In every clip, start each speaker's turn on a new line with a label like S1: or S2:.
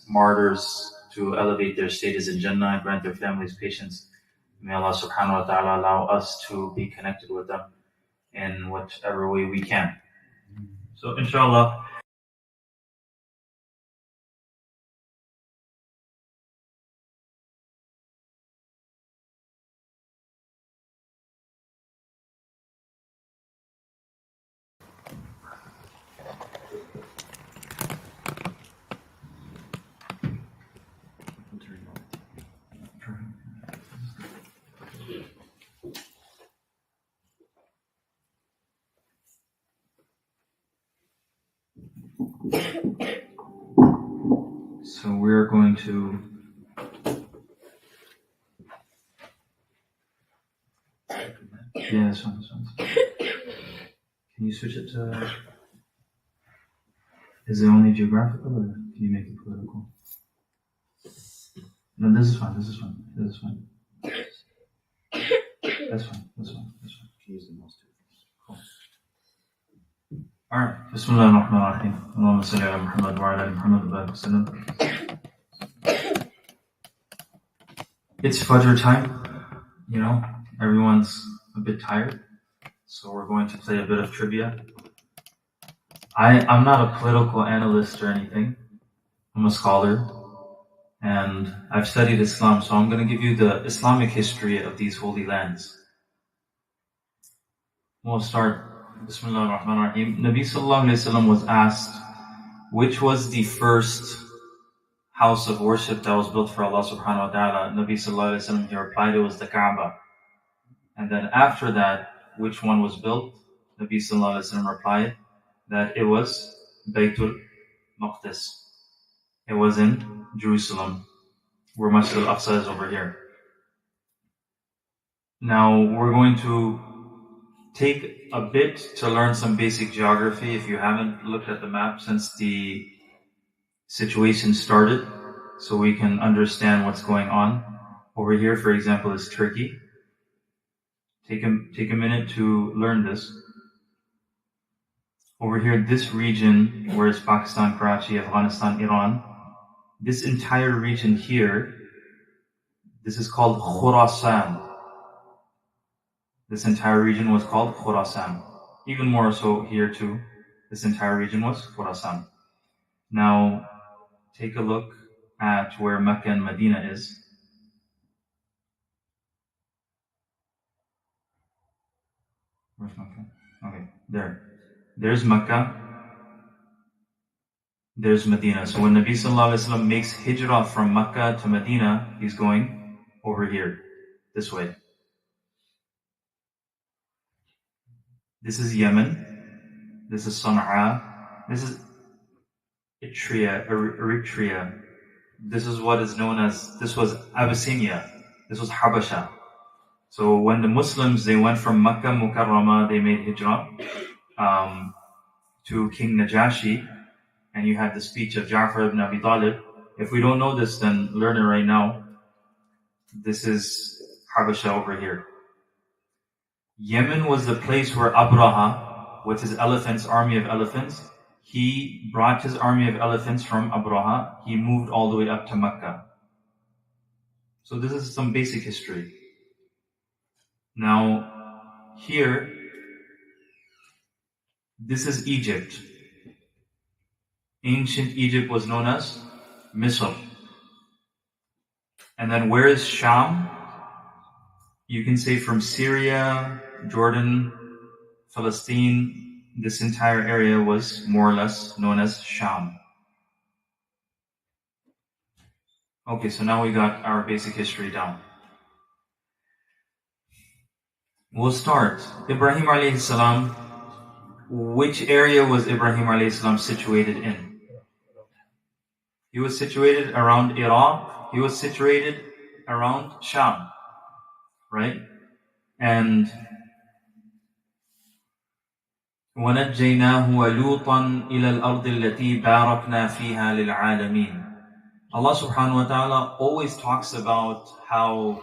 S1: martyrs to elevate their status in Jannah and grant their families patience. May Allah subhanahu wa ta'ala allow us to be connected with them in whatever way we can. So inshallah, so we're going to this one. Can you switch it to, is it only geographical or can you make it political? No, this is fine. That's fine. Can use the mouse too. Cool. Alright, Bismillah ar-Rahman ar-Rahim. Allahumma salli ala Muhammad wa ala ali Muhammad wa barik wa sallam. It's Fajr time, everyone's a bit tired, so we're going to play a bit of trivia. I'm not a political analyst or anything. I'm a scholar, and I've studied Islam, so I'm going to give you the Islamic history of these holy lands. We'll start. Bismillah ar-Rahman ar-Rahim. Nabi sallallahu alayhi wa sallam was asked, which was the first house of worship that was built for Allah subhanahu wa ta'ala? Nabi sallallahu alayhi wa sallam, he replied, it was the Kaaba. And then after that, which one was built? Nabi sallallahu alayhi wa sallam replied that it was Baytul Maqdis. It was in Jerusalem, where Masjid al-Aqsa is over here. Now, we're going to take a bit to learn some basic geography if you haven't looked at the map since the situation started, so we can understand what's going on. Over here, for example, is Turkey. Take a minute to learn this. Over here, this region, where is Pakistan, Karachi, Afghanistan, Iran, this entire region here, this is called Khurasan. This entire region was called Khurasan. Even more so here too, this entire region was Khurasan. Now, take a look at where Mecca and Medina is. Where's Mecca? Okay, there. There's Mecca. There's Medina. So when Nabi sallallahu alayhi wa sallam makes hijrah from Mecca to Medina, he's going over here, this way. This is Yemen. This is Sana'a. This is Eritrea. This is what is known as, this was Abyssinia. This was Habasha. So when the Muslims, they went from Makkah Mukarramah, they made hijrah to King Najashi, and you had the speech of Ja'far ibn Abi Talib. If we don't know this, then learn it right now. This is Habasha over here. Yemen was the place where Abraha, with his elephants, army of elephants, he brought his army of elephants from Abraha. He moved all the way up to Mecca. So this is some basic history. Now, here, this is Egypt. Ancient Egypt was known as Misr. And then where is Sham? You can say from Syria, Jordan, Palestine, this entire area was more or less known as Sham. Okay, so now we got our basic history down. We'll start. Ibrahim alayhi salam, which area was Ibrahim alayhi salam situated in? He was situated around Iraq. He was situated around Sham, right? And وَنَجَّيْنَاهُ وَلُوطًا إِلَى الْأَرْضِ الَّتِي بَارَكْنَا فِيهَا لِلْعَالَمِينَ. Allah subhanahu wa ta'ala always talks about how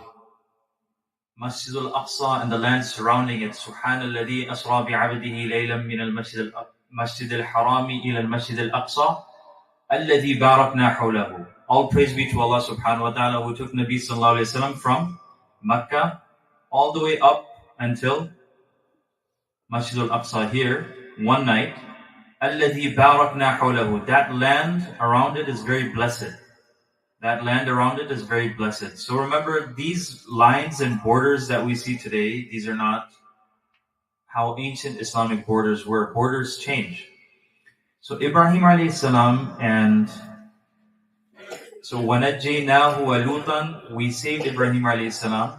S1: Masjid al-Aqsa and the land surrounding it, سبحان الذي أسرى بعبده ليلا من المسجد الحرام إلى المسجد الأقصى الَّذِي بَارَكْنَا حَوْلَهُ. All praise be to Allah subhanahu wa ta'ala who took Nabi sallallahu alayhi wa sallam from Mecca all the way up until Masjid al-Aqsa here one night. الَّذِي بَارَكْنَا حَوْلَهُ. That land around it is very blessed. That land around it is very blessed. So remember, these lines and borders that we see today, these are not how ancient Islamic borders were. Borders change. So Ibrahim alayhi salam, and so وَنَجَّيْنَاهُ وَلُوطًا, we saved Ibrahim alayhi salam,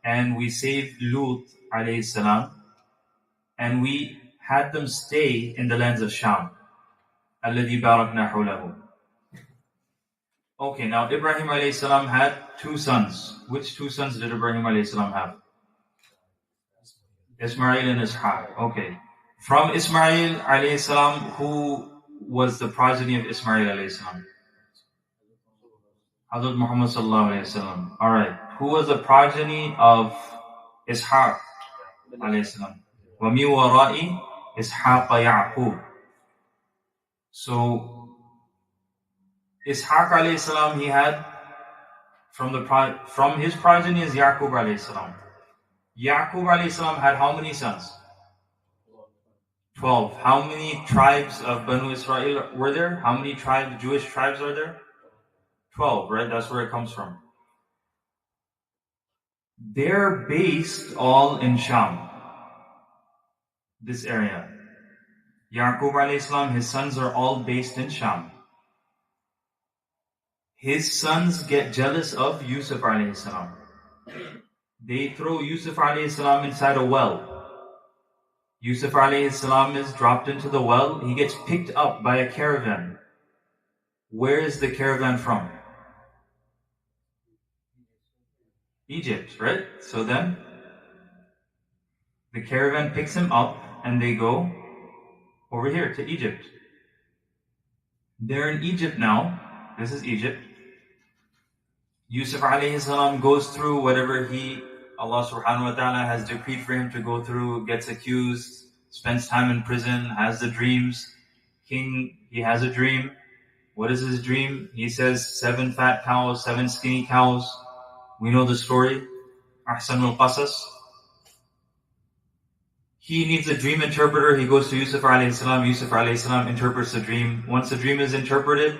S1: and we saved Lut alayhi salam, and we had them stay in the lands of Sham. الَّذِي بَارَكْنَا حَوْلَهُ. Okay, now Ibrahim alayhi salam had two sons. Which two sons did Ibrahim alayhi salam have? Ismail and Ishaq. Okay. From Ismail alayhi salam, who was the progeny of Ismail alayhi salam? Hazrat Muhammad sallallahu alayhi wasallam. Alright. Who was the progeny of Ishaq alayhi salam? وَمِن وَرَاءِ إِسْحَاقَ يَعْقُوبَ. So Ishaq alayhi salam, he had from his progeny is Yaqub alayhi salam. Yaqub alayhi salam had how many sons? 12. How many tribes of Banu Israel were there? How many Jewish tribes are there? 12, right? That's where it comes from. They're based all in Sham, this area. Yaqub alayhi salam, his sons are all based in Sham. His sons get jealous of Yusuf alayhi salam. They throw Yusuf alayhi salam inside a well. Yusuf alayhi salam is dropped into the well. He gets picked up by a caravan. Where is the caravan from? Egypt, right? So then the caravan picks him up and they go over here to Egypt. They're in Egypt now. This is Egypt. Yusuf alayhi salam goes through whatever Allah subhanahu wa ta'ala has decreed for him to go through, gets accused, spends time in prison, has the dreams. He has a dream. What is his dream? He says 7 fat cows, 7 skinny cows. We know the story. Ahsanul Qasas. He needs a dream interpreter. He goes to Yusuf alayhi salam. Yusuf alayhi salam interprets the dream. Once the dream is interpreted,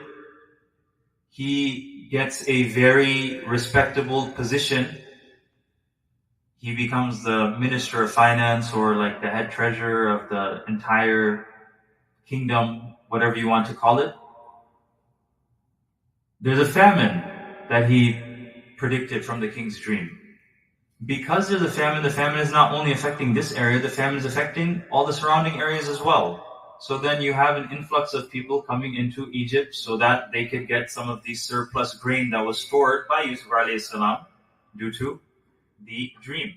S1: he gets a very respectable position. He becomes the minister of finance or like the head treasurer of the entire kingdom, whatever you want to call it. There's a famine that he predicted from the king's dream. Because there's a famine, the famine is not only affecting this area, the famine is affecting all the surrounding areas as well. So then you have an influx of people coming into Egypt so that they could get some of the surplus grain that was stored by Yusuf alayhi salam due to the dream.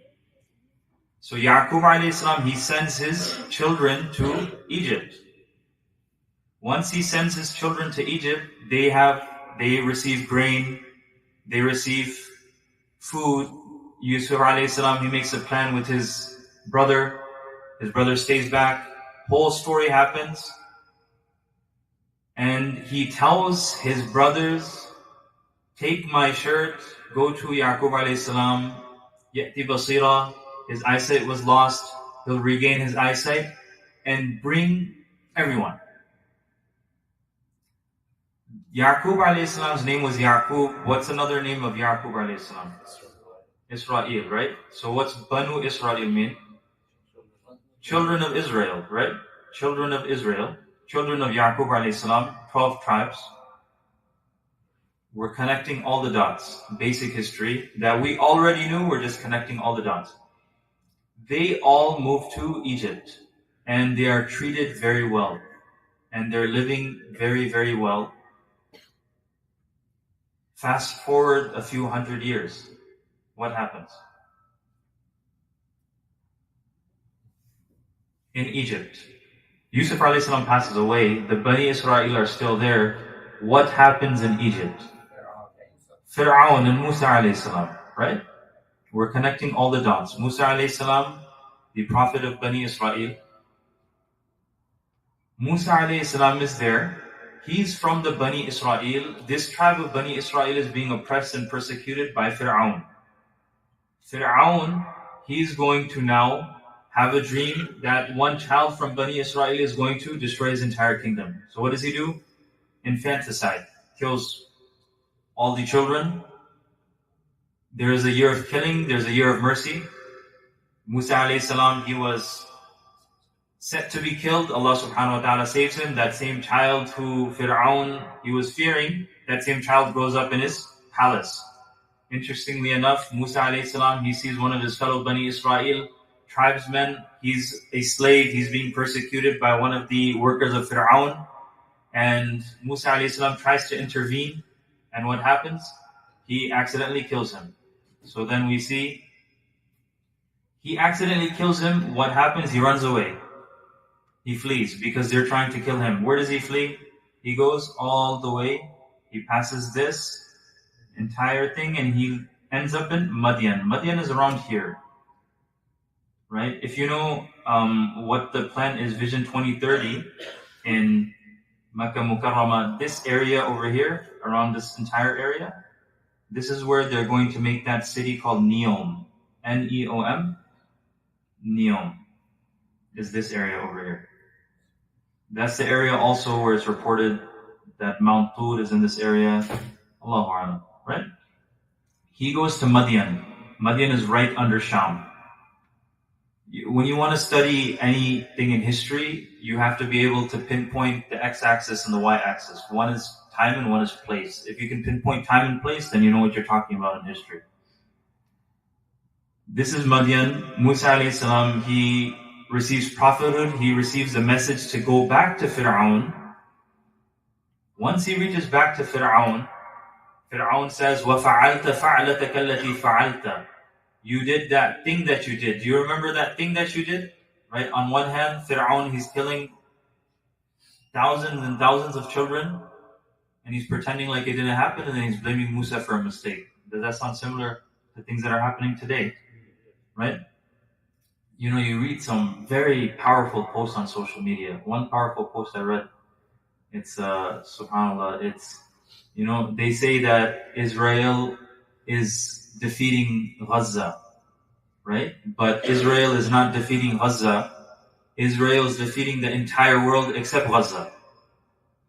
S1: So Yaqub alayhi salam, he sends his children to Egypt. Once he sends his children to Egypt, they receive grain, they receive food. Yusuf alayhi salam, he makes a plan with his brother. His brother stays back. Whole story happens. And he tells his brothers, take my shirt, go to Yaqub alayhi salam, ya'ti basira, his eyesight was lost, he'll regain his eyesight, and bring everyone. Yaqub alayhi salam's name was Yaqub. What's another name of Yaqub alayhi salam? Israel, right? So what's Banu Israel mean? Children of Israel, right? Children of Israel. Children of Yaqub alayhi salam, 12 tribes. We're connecting all the dots. Basic history that we already knew, we're just connecting all the dots. They all moved to Egypt and they are treated very well. And they're living very, very well. Fast forward a few hundred years. What happens? In Egypt, Yusuf alayhi salam passes away. The Bani Israel are still there. What happens in Egypt? Fir'aun and Musa alayhi salam, right? We're connecting all the dots. Musa alayhi salam, the prophet of Bani Israel. Musa alayhi salam is there. He's from the Banu Israel. This tribe of Banu Israel is being oppressed and persecuted by Fir'aun. Fir'aun, he's going to now have a dream that one child from Bani Israel is going to destroy his entire kingdom. So what does he do? Infanticide. Kills all the children. There is a year of killing. There's a year of mercy. Musa alayhi salam, he was set to be killed. Allah subhanahu wa ta'ala saves him. That same child who Fir'aun, he was fearing, that same child grows up in his palace. Interestingly enough, Musa alayhi salam, he sees one of his fellow Bani Israel tribesmen. He's a slave. He's being persecuted by one of the workers of Fir'aun. And Musa alayhi salam tries to intervene. And what happens? He accidentally kills him. So then we see, he accidentally kills him. What happens? He runs away. He flees because they're trying to kill him. Where does he flee? He goes all the way. He passes this entire thing and he ends up in Madian. Madian is around here, right? If you know what the plan is, Vision 2030 in Makkah Mukarramah, this area over here, around this entire area, this is where they're going to make that city called Neom. Neom. Neom is this area over here. That's the area also where it's reported that Mount Tur is in this area. Allahu A'lam, right? He goes to Madian. Madian is right under Sham. When you want to study anything in history, you have to be able to pinpoint the x-axis and the y-axis. One is time and one is place. If you can pinpoint time and place, then you know what you're talking about in history. This is Madian. Musa alayhi salam, he receives prophethood. He receives a message to go back to Fir'aun. Once he reaches back to Fir'aun, Fir'aun says, وَفَعَلْتَ فَعْلَتَكَ الَّتِي فَعَلْتَ. You did that thing that you did. Do you remember that thing that you did? Right? On one hand, Fir'aun, he's killing thousands and thousands of children, and he's pretending like it didn't happen, and then he's blaming Musa for a mistake. Does that sound similar to things that are happening today? Right? You know, you read some very powerful posts on social media. One powerful post I read, it's subhanAllah, it's, you know, they say that Israel is defeating Gaza, right? But Israel is not defeating Gaza. Israel is defeating the entire world except Gaza.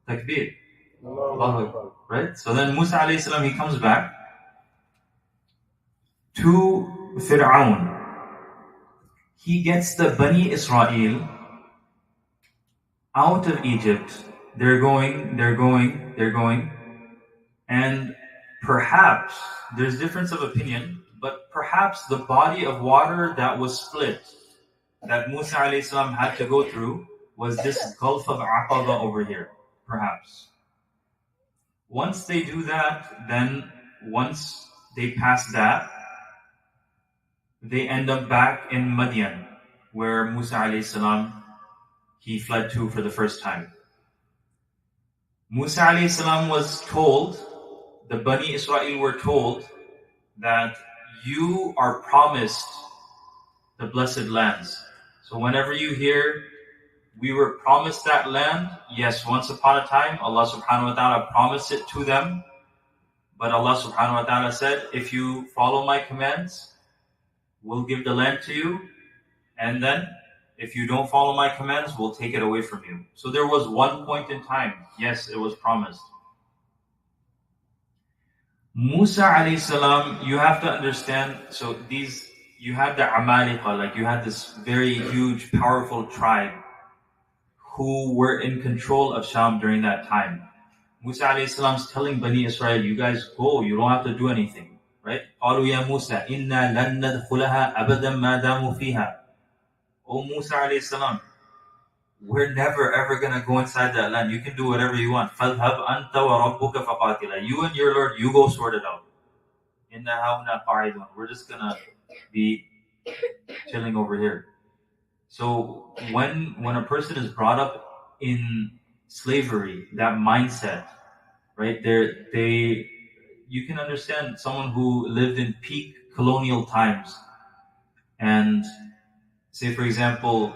S1: Takbir. Right? So then Musa alayhi salam, he comes back to Fir'aun. He gets the Bani Israel out of Egypt. They're going. And perhaps, there's difference of opinion, but perhaps the body of water that was split, that Musa alayhi salam had to go through, was this Gulf of Aqaba over here. Perhaps. Once they do that, then once they pass that, they end up back in Madian, where Musa alayhi salam, he fled to for the first time. Musa alayhi salam was told, the Bani Israel were told that you are promised the blessed lands. So whenever you hear, we were promised that land, yes, once upon a time, Allah subhanahu wa ta'ala promised it to them. But Allah subhanahu wa ta'ala said, if you follow my commands, we'll give the land to you, and then if you don't follow my commands, we'll take it away from you. So there was one point in time, yes, it was promised. Musa alayhi salam, you have to understand, so you had the Amalika, like you had this very huge, powerful tribe who were in control of Sham during that time. Musa alayhi salam's telling Bani Israel, you guys go, you don't have to do anything. Right? قالوا يا موسى إنا لن ندخلها أبدا ما داموا فيها. Oh Musa alayhi salam, we're never ever gonna go inside that land. You can do whatever you want. فَاذْهَبْ أَنْتَ وَرَبُّكَ فَقَاتِلًا. You and your Lord, you go sort it out. إِنَّا هَاهُنَا قَاعِدُونَ. We're just gonna be chilling over here. So when a person is brought up in slavery, that mindset, right? You can understand someone who lived in peak colonial times, and say, for example,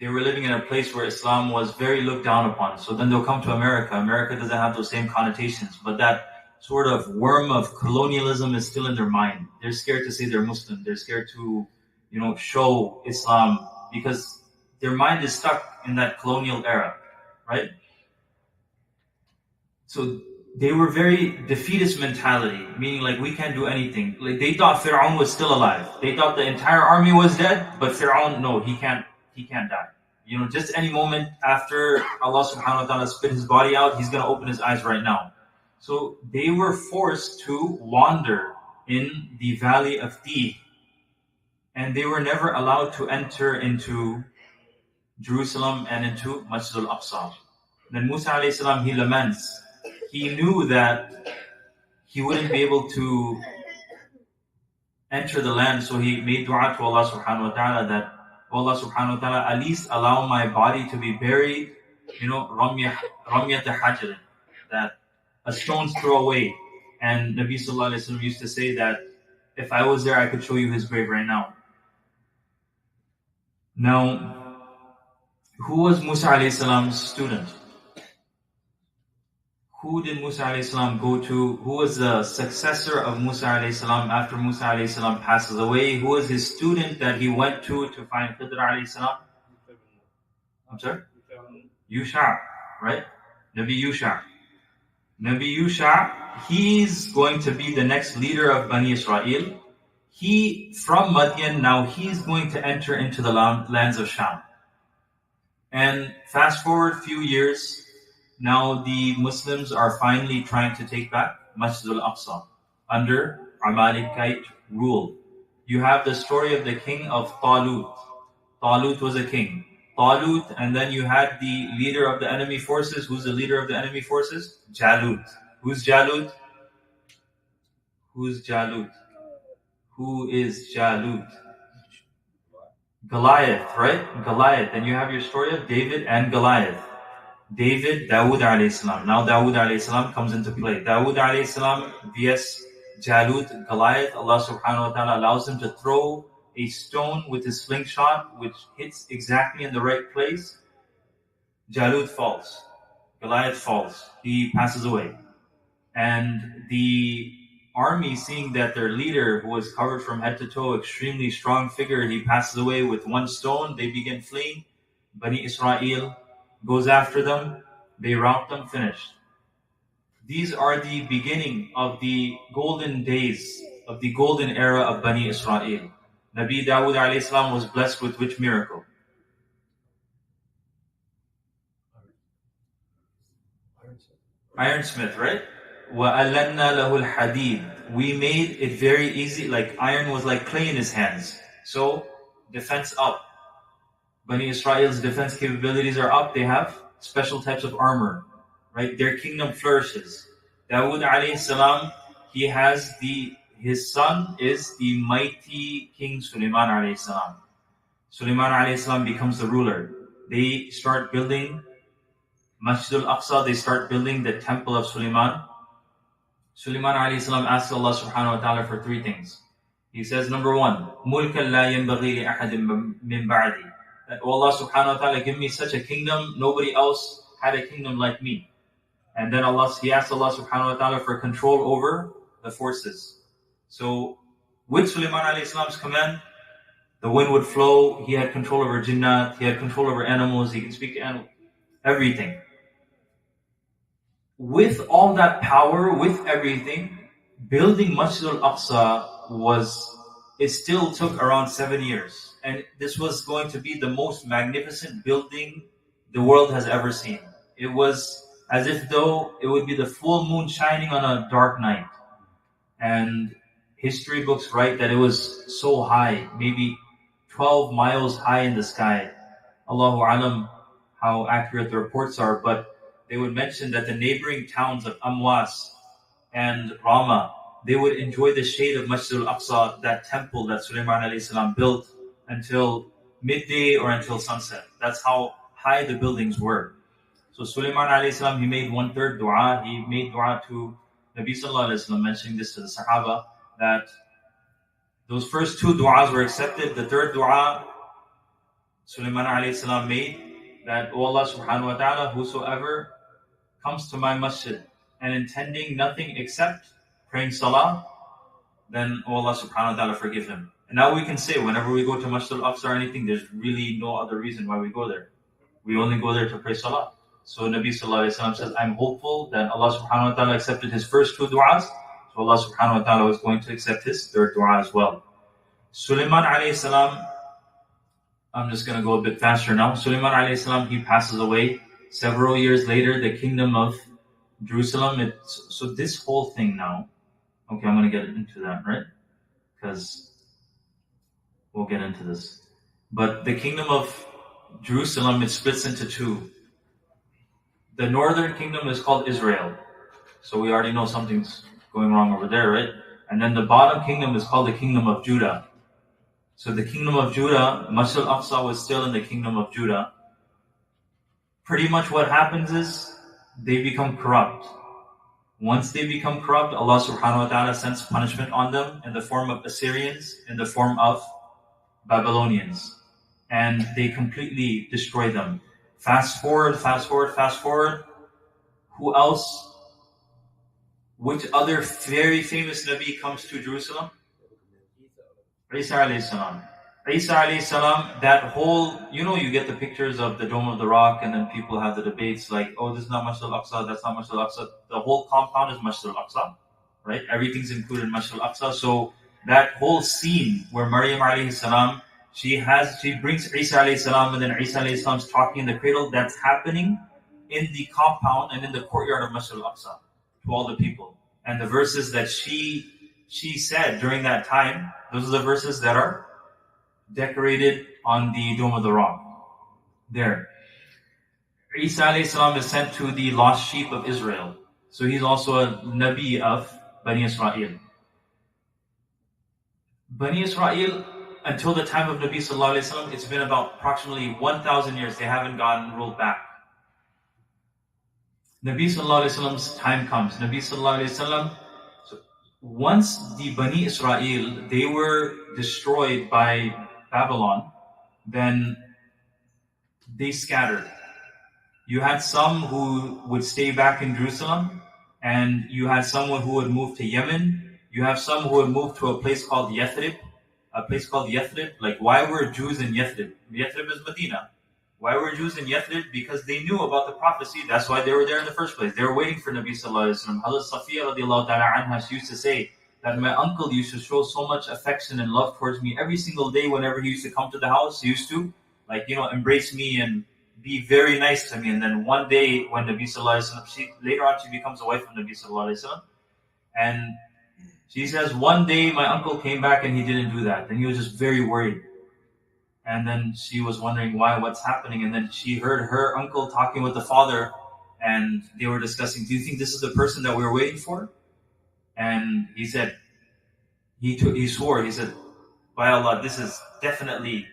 S1: they were living in a place where Islam was very looked down upon. So then they'll come to America. America doesn't have those same connotations, but that sort of worm of colonialism is still in their mind. They're scared to say they're Muslim. They're scared to, show Islam because their mind is stuck in that colonial era, right? So they were very defeatist mentality, meaning like we can't do anything. Like they thought Fir'aun was still alive. They thought the entire army was dead, but Fir'aun, no, he can't die. Just any moment after Allah subhanahu wa ta'ala spit his body out, he's gonna open his eyes right now. So they were forced to wander in the valley of Tih, and they were never allowed to enter into Jerusalem and into Masjid al-Aqsa. Then Musa alayhi salam, he laments. He knew that he wouldn't be able to enter the land, so he made dua to Allah subhanahu wa ta'ala that, Allah subhanahu wa ta'ala, at least allow my body to be buried, ramyat hajr, that a stone's throw away. And Nabi sallallahu alayhi wa sallam used to say that if I was there, I could show you his grave right now. Now, who was Musa alayhi salam's student? Who did Musa alayhi salam go to? Who was the successor of Musa alayhi salam after Musa alayhi salam passes away? Who was his student that he went to find Khidr alayhi salam? I'm sorry? Yusha, right? Nabi Yusha. Nabi Yusha, he's going to be the next leader of Banu Israel. He, from Madian, now he's going to enter into the lands of Sham. And fast forward a few years, now the Muslims are finally trying to take back Masjid al-Aqsa under Amalekite rule. You have the story of the king of Talut. Talut was a king. Talut, and then you had the leader of the enemy forces. Who's the leader of the enemy forces? Jalut. Who's Jalut? Who's Jalut? Who is Jalut? Goliath, right? Goliath. And you have your story of David and Goliath. David, Dawood alayhi salam. Now Dawood alayhi salam comes into play. Dawood alayhi salam vs Jalut, Goliath. Allah subhanahu wa ta'ala allows him to throw a stone with his slingshot, which hits exactly in the right place. Jalut falls. Goliath falls. He passes away. And the army, seeing that their leader, who was covered from head to toe, extremely strong figure, he passes away with one stone, they begin fleeing. Bani Israel goes after them, they rout them, finished. These are the beginning of the golden days, of the golden era of Bani Israel. Nabi Dawood alayhi salam was blessed with which miracle? Ironsmith, right? وَأَلَنَّا لَهُ الْحَدِيدِ. We made it very easy, like iron was like clay in his hands. So, defense up. Bani Israel's defense capabilities are up. They have special types of armor, right? Their kingdom flourishes. Dawood alayhi salam, he has his son is the mighty King Sulaiman alayhi salam. Sulaiman alayhi salam becomes the ruler. They start building Masjid al-Aqsa, they start building the temple of Sulaiman. Sulaiman alayhi salam asks Allah subhanahu wa ta'ala for three things. He says, number one, مُلْكًا لَا يَنْبَغِي لِأَحَدٍ مِّن بَعْدِي. That, oh Allah subhanahu wa ta'ala, give me such a kingdom, nobody else had a kingdom like me. And then he asked Allah subhanahu wa ta'ala for control over the forces. So, with Sulaiman alayhi salam's command, the wind would flow, he had control over jinnat, he had control over animals, he could speak to animals, everything. With all that power, with everything, building Masjid al-Aqsa it still took around 7 years. And this was going to be the most magnificent building the world has ever seen. It was as if though it would be the full moon shining on a dark night. And history books write that it was so high, maybe 12 miles high in the sky. Allahu alam how accurate the reports are, but they would mention that the neighboring towns of Amwas and Rama, they would enjoy the shade of Masjid al-Aqsa, that temple that Sulaiman alayhi salam built, until midday or until sunset. That's how high the buildings were. So Sulaiman alayhi salam, he made 1/3 dua. He made dua to Nabi sallallahu alayhi wasallam, mentioning this to the Sahaba, that those first 2 du'as were accepted. The third dua, Sulaiman alayhi salam made that, O Allah subhanahu wa ta'ala, whosoever comes to my masjid and intending nothing except praying salah, then O Allah subhanahu wa ta'ala forgive him. And now we can say whenever we go to Masjid al-Aqsa or anything, there's really no other reason why we go there. We only go there to pray salah. So Nabi sallallahu alayhi wa sallam says, I'm hopeful that Allah subhanahu wa ta'ala accepted his first two du'as, so Allah subhanahu wa ta'ala is going to accept his third du'a as well. Sulaiman alayhi salam, I'm just going to go a bit faster now. Sulaiman alayhi salam, he passes away. Several years later, the kingdom of Jerusalem, so this whole thing now, okay, I'm going to get into that, right? Because we'll get into this. But the kingdom of Jerusalem, it splits into two. The northern kingdom is called Israel. So we already know something's going wrong over there, right? And then the bottom kingdom is called the kingdom of Judah. So the kingdom of Judah, Masjid al-Aqsa was still in the kingdom of Judah. Pretty much what happens is they become corrupt. Once they become corrupt, Allah subhanahu wa ta'ala sends punishment on them in the form of Assyrians, in the form of Babylonians. And they completely destroy them. Fast forward. Who else? Which other very famous Nabi comes to Jerusalem? Isa alayhi salam. Isa alayhi salam, that whole, you get the pictures of the Dome of the Rock and then people have the debates like, oh, this is not Masjid al-Aqsa, that's not Masjid al-Aqsa. The whole compound is Masjid al-Aqsa, right? Everything's included in Masjid al-Aqsa. So that whole scene where Maryam alayhi salam, she brings Isa alayhi salam and then Isa alayhi salam's talking in the cradle, that's happening in the compound and in the courtyard of Masjid al-Aqsa to all the people. And the verses that she said during that time, those are the verses that are decorated on the Dome of the Rock. There. Isa alayhi salam is sent to the lost sheep of Israel. So he's also a Nabi of Banu Israel. Banu Israel, until the time of Nabi sallallahu alayhi wasallam, it's been about approximately 1,000 years. They haven't gotten rolled back. Nabi sallallahu alayhi wasallam's time comes. Nabi sallallahu alayhi wasallam, once the Bani Israel, they were destroyed by Babylon, then they scattered. You had some who would stay back in Jerusalem, and you had someone who would move to Yemen. You have some who would move to a place called Yathrib. Like, why were Jews in Yathrib? Yathrib is Medina. Why were Jews in Yathrib? Because they knew about the prophecy. That's why they were there in the first place. They were waiting for Nabi sallallahu alaihi wasallam. Hazrat Safiya radiallahu ta'ala anha used to say that my uncle used to show so much affection and love towards me every single day. Whenever he used to come to the house, he used to embrace me and be very nice to me. And then one day when Nabi sallallahu alaihi wasallam, later on she becomes a wife of Nabi sallallahu alaihi wasallam, and she says one day my uncle came back and he didn't do that. Then he was just very worried. And then she was wondering what's happening. And then she heard her uncle talking with the father, and they were discussing, do you think this is the person that we were waiting for? And he said, he swore, he said, by Allah, this is definitely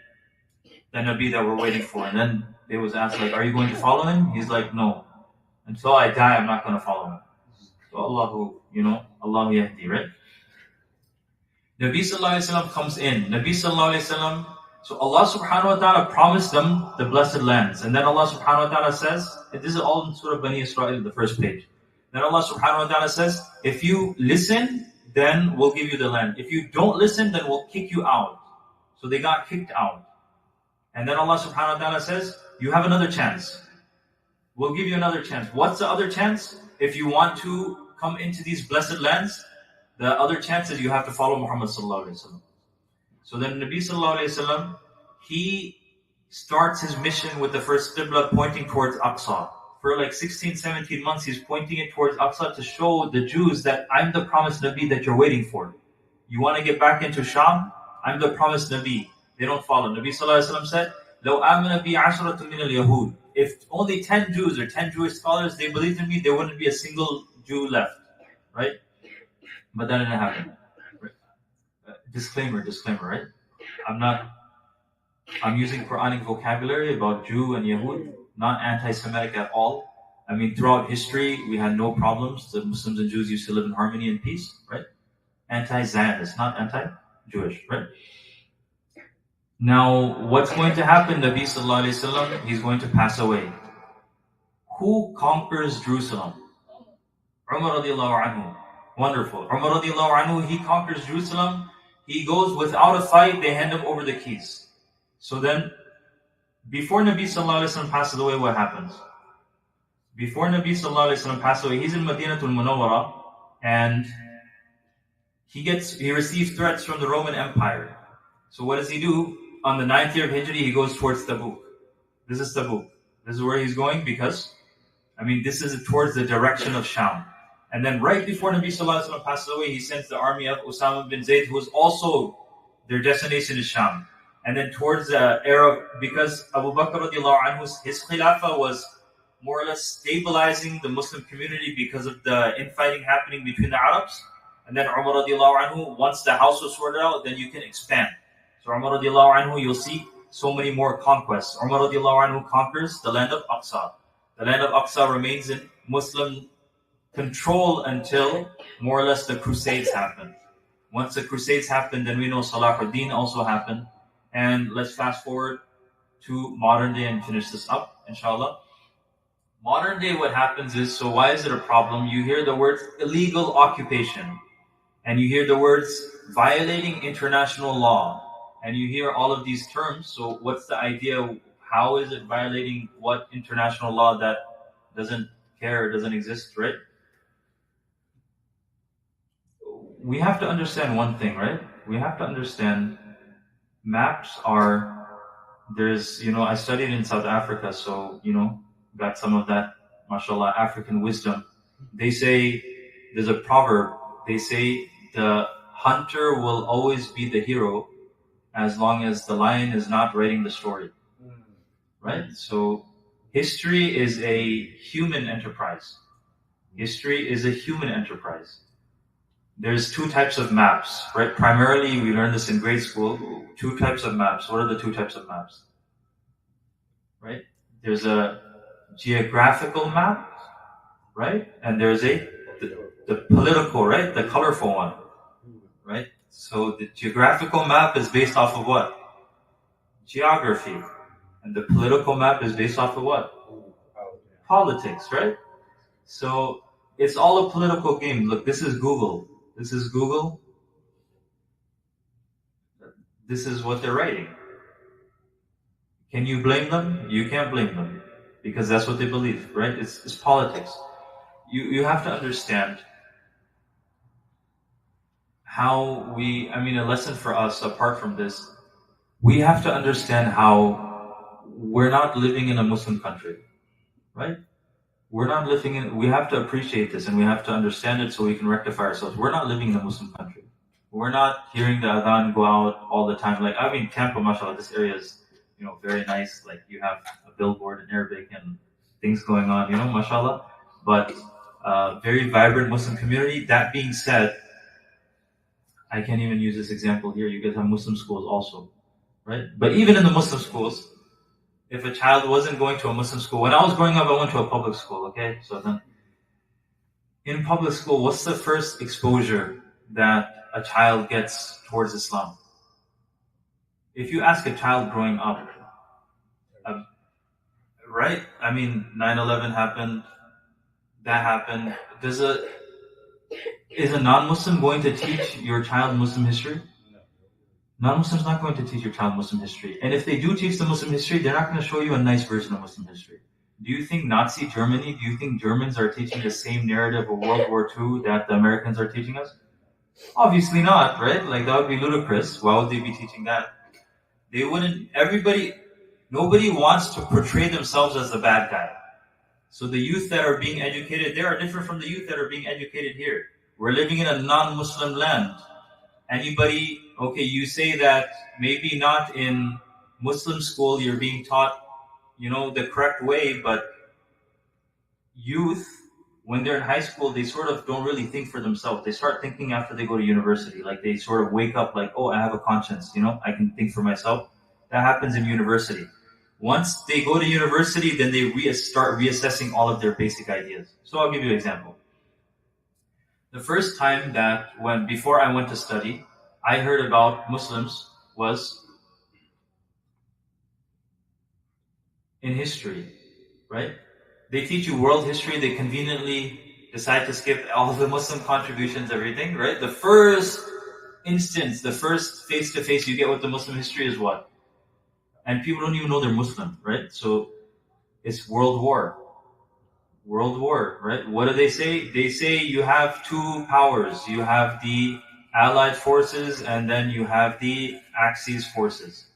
S1: the Nabi that we're waiting for. And then they was asked, like, are you going to follow him? He's like, no. Until I die, I'm not going to follow him. So Allahu Yahdi, right? Nabi sallallahu alayhi wa sallam comes in. Nabi sallallahu alayhi wa sallam, so Allah subhanahu wa ta'ala promised them the blessed lands. And then Allah subhanahu wa ta'ala says, this is all in Surah Bani Israel, the first page. Then Allah subhanahu wa ta'ala says, if you listen, then we'll give you the land. If you don't listen, then we'll kick you out. So they got kicked out. And then Allah subhanahu wa ta'ala says, you have another chance. We'll give you another chance. What's the other chance? If you want to come into these blessed lands, the other chance is you have to follow Muhammad sallallahu alayhi wa sallam. So then Nabi sallallahu alayhi wa sallam, he starts his mission with the first qibla pointing towards Aqsa. For like 16, 17 months, he's pointing it towards Aqsa to show the Jews that I'm the promised Nabi that you're waiting for. You want to get back into Sham? I'm the promised Nabi. They don't follow. Nabi sallallahu alayhi wa sallam said, لو آمن بي عشرة من اليهود. If only 10 Jews or 10 Jewish scholars, they believed in me, there wouldn't be a single Jew left. Right? But that didn't happen. Disclaimer, right? I'm using Quranic vocabulary about Jew and Yahud, not anti-Semitic at all. I mean, throughout history, we had no problems. The Muslims and Jews used to live in harmony and peace, right? Anti-Zionist, not anti-Jewish, right? Now, what's going to happen? Nabi Sallallahu Alaihi Wasallam, he's going to pass away. Who conquers Jerusalem? Umar radiallahu anhu. Wonderful. Umar radiallahu anhu, he conquers Jerusalem. He goes without a fight, they hand him over the keys. So then, before Nabi Sallallahu Alaihi Wasallam passes away, what happens? Before Nabi Sallallahu Alaihi Wasallam passes away, he's in Madinatul Munawwara, and he receives threats from the Roman Empire. So what does he do? On the 9th year of Hijri, he goes towards Tabuk. This is Tabuk. This is where he's going because, this is towards the direction of Sham. And then right before Nabi Sallallahu Alaihi Wasallam passes away, he sends the army of Usama bin Zayd, who is also, their destination is Sham. And then towards the Arab, because Abu Bakr radiallahu anhu, his khilafah was more or less stabilizing the Muslim community because of the infighting happening between the Arabs. And then Umar radiallahu anhu, once the house was sorted out, then you can expand. So Umar radiallahu anhu, you'll see so many more conquests. Umar radiallahu anhu conquers the land of Aqsa. The land of Aqsa remains in Muslim control until more or less the Crusades happen. Once the Crusades happen, then we know Salahuddin also happened. And let's fast forward to modern day and finish this up, inshallah. Modern day, what happens is, so why is it a problem? You hear the words illegal occupation, and you hear the words violating international law, and you hear all of these terms. So what's the idea? How is it violating what international law that doesn't care, doesn't exist, right? We have to understand one thing, right? We have to understand maps I studied in South Africa, so, got some of that, mashallah, African wisdom. They say, there's a proverb, they say, the hunter will always be the hero as long as the lion is not writing the story. Right? So, history is a human enterprise. History is a human enterprise. There's two types of maps, right? Primarily, we learned this in grade school. Two types of maps. What are the two types of maps? Right? There's a geographical map, right? And there's the political, right? The colorful one, right? So the geographical map is based off of what? Geography. And the political map is based off of what? Politics, right? So it's all a political game. Look, this is Google. This is Google. This is what they're writing. Can you blame them? You can't blame them because that's what they believe, right? It's politics. You have to understand how a lesson for us apart from this, we have to understand how we're not living in a Muslim country, right? We have to appreciate this and we have to understand it so we can rectify ourselves. We're not living in a Muslim country. We're not hearing the adhan go out all the time. Tampa, mashallah, this area is, very nice. Like you have a billboard in Arabic and things going on, mashallah. But very vibrant Muslim community. That being said, I can't even use this example here. You guys have Muslim schools also, right? But even in the Muslim schools, if a child wasn't going to a Muslim school, when I was growing up, I went to a public school, okay? So then, in public school, what's the first exposure that a child gets towards Islam? If you ask a child growing up, right? 9/11 happened, that happened. Is a non-Muslim going to teach your child Muslim history? Non-Muslims not going to teach your child Muslim history. And if they do teach the Muslim history, they're not going to show you a nice version of Muslim history. Do you think Nazi Germany, do you think Germans are teaching the same narrative of World War II that the Americans are teaching us? Obviously not, right? That would be ludicrous. Why would they be teaching that? They wouldn't, nobody wants to portray themselves as the bad guy. So the youth that are being educated, they are different from the youth that are being educated here. We're living in a non-Muslim land. You say that maybe not in Muslim school you're being taught, the correct way, but youth, when they're in high school, they sort of don't really think for themselves. They start thinking after they go to university. They sort of wake up I have a conscience, I can think for myself. That happens in university. Once they go to university, then they start reassessing all of their basic ideas. So I'll give you an example. The first time before I went to study, I heard about Muslims was in history, right? They teach you world history, they conveniently decide to skip all the Muslim contributions, everything, right? The first instance, the first face-to-face you get with the Muslim history is what? And people don't even know they're Muslim, right? So it's World War. World War, right? What do they say? They say you have two powers. You have the Allied forces and then you have the Axis forces.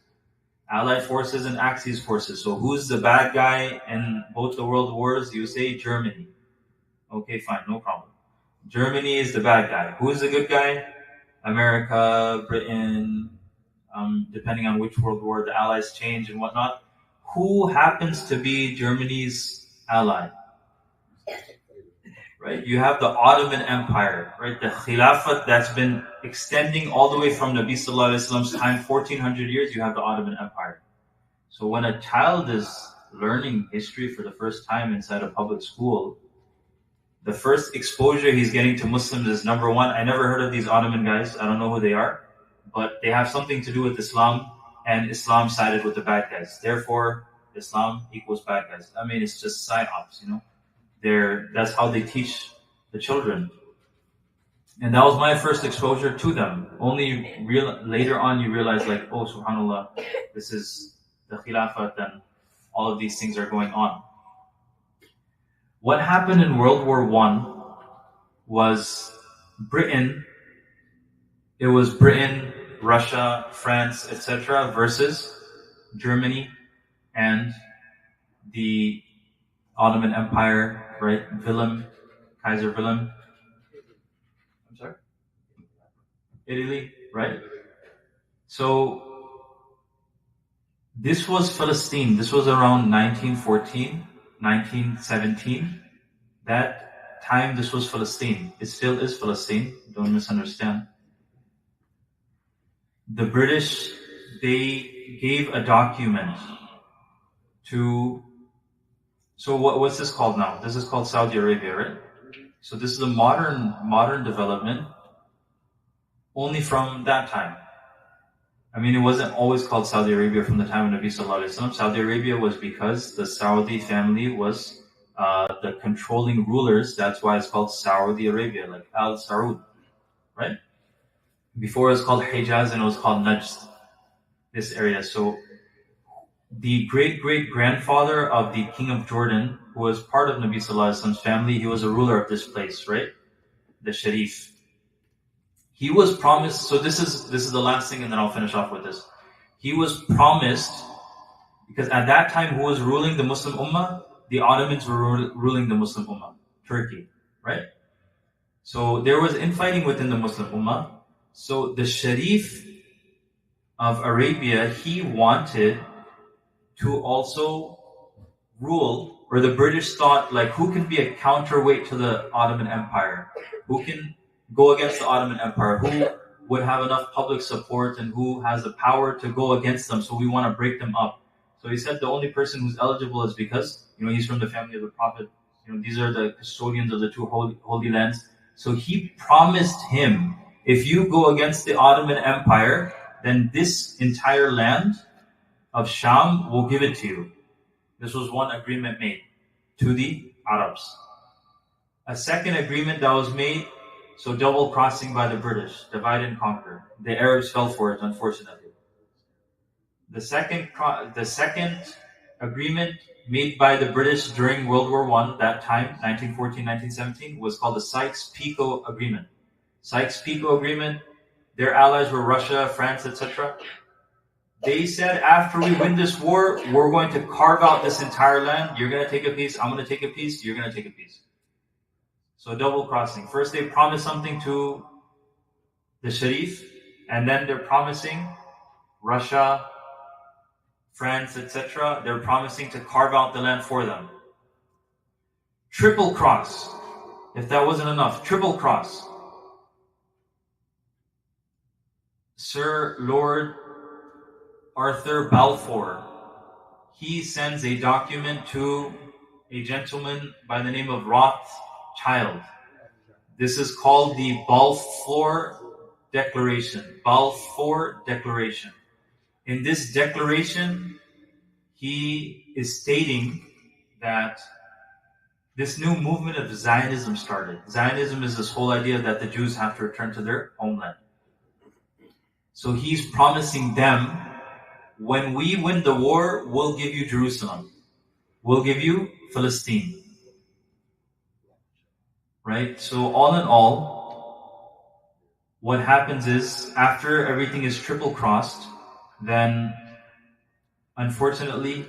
S1: Allied forces and Axis forces. So who's the bad guy in both the world wars? You say Germany. Okay, fine, no problem. Germany is the bad guy. Who's the good guy? America, Britain, depending on which world war the Allies change and whatnot. Who happens to be Germany's ally? Right? You have the Ottoman Empire, right? The Khilafat that's been extending all the way from Nabi Sallallahu Alaihi Wasallam's time, 1400 years, you have the Ottoman Empire. So when a child is learning history for the first time inside a public school, the first exposure he's getting to Muslims is number one, I never heard of these Ottoman guys, I don't know who they are, but they have something to do with Islam, and Islam sided with the bad guys. Therefore, Islam equals bad guys. I mean, it's just psyops, you know? That's how they teach the children. And that was my first exposure to them. Only later on you realize like, oh, subhanAllah, this is the Khilafat and all of these things are going on. What happened in World War I was Britain, Russia, France, etc. versus Germany and the Ottoman Empire, right? Kaiser Wilhelm. I'm sorry? Italy, right? So this was Palestine. This was around 1914, 1917. That time, this was Palestine. It still is Palestine. Don't misunderstand. The British, they gave a document to... So what's this called now? This is called Saudi Arabia, right? So this is a modern development only from that time. I mean, it wasn't always called Saudi Arabia from the time of Nabi Sallallahu Alaihi Wasallam. Saudi Arabia was because the Saudi family was the controlling rulers. That's why it's called Saudi Arabia, like Al Saud, right? Before it was called Hijaz and it was called Najd, this area. So the great-great-grandfather of the king of Jordan, who was part of Nabi Sallallahu Alaihi Wasallam's family, he was a ruler of this place, right? The Sharif. He was promised, so this is the last thing and then I'll finish off with this. He was promised, because at that time who was ruling the Muslim Ummah? The Ottomans were ruling the Muslim Ummah, Turkey, right? So there was infighting within the Muslim Ummah. So the Sharif of Arabia, he wanted to also rule, or the British thought, like, who can be a counterweight to the Ottoman Empire? Who can go against the Ottoman Empire? Who would have enough public support and who has the power to go against them? So we want to break them up. So he said the only person who's eligible is because, he's from the family of the Prophet. These are the custodians of the two holy lands. So he promised him, if you go against the Ottoman Empire, then this entire land of Sham will give it to you. This was one agreement made to the Arabs. A second agreement that was made, so double crossing by the British, divide and conquer. The Arabs fell for it, unfortunately. The second agreement made by the British during World War I, that time, 1914, 1917, was called the Sykes-Picot Agreement. Sykes-Picot Agreement, their allies were Russia, France, etc. They said, after we win this war, we're going to carve out this entire land. You're going to take a piece, I'm going to take a piece, you're going to take a piece. So double crossing. First they promise something to the Sharif, and then they're promising Russia, France, etc. They're promising to carve out the land for them. Triple cross. If that wasn't enough, triple cross. Sir Lord Arthur Balfour, he sends a document to a gentleman by the name of Rothschild. This is called the Balfour Declaration. Balfour Declaration. In this declaration, he is stating that this new movement of Zionism started. Zionism is this whole idea that the Jews have to return to their homeland. So he's promising them, when we win the war, we'll give you Jerusalem. We'll give you Palestine. Right? So all in all, what happens is, after everything is triple crossed, then unfortunately,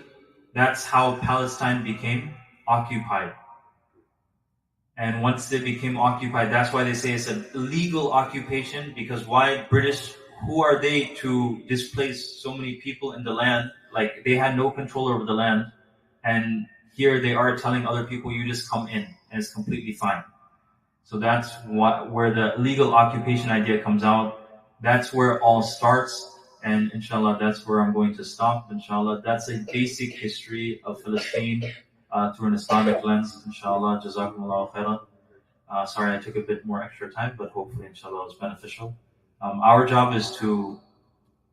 S1: that's how Palestine became occupied. And once it became occupied, that's why they say it's an illegal occupation, because why? British, who are they to displace so many people in the land? Like, they had no control over the land. And here they are telling other people, you just come in, and it's completely fine. So that's where the legal occupation idea comes out. That's where it all starts. And inshallah, that's where I'm going to stop. Inshallah, that's a basic history of Palestine through an Islamic lens. Inshallah, jazakumullahu khairan. Sorry I took a bit more extra time, but hopefully, inshallah, it was beneficial. Our job is to,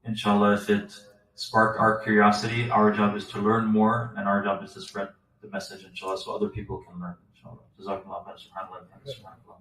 S1: inshallah, if it sparked our curiosity, our job is to learn more, and our job is to spread the message, inshallah, so other people can learn, inshallah. Jazakumullahu khairan. Subhanallah.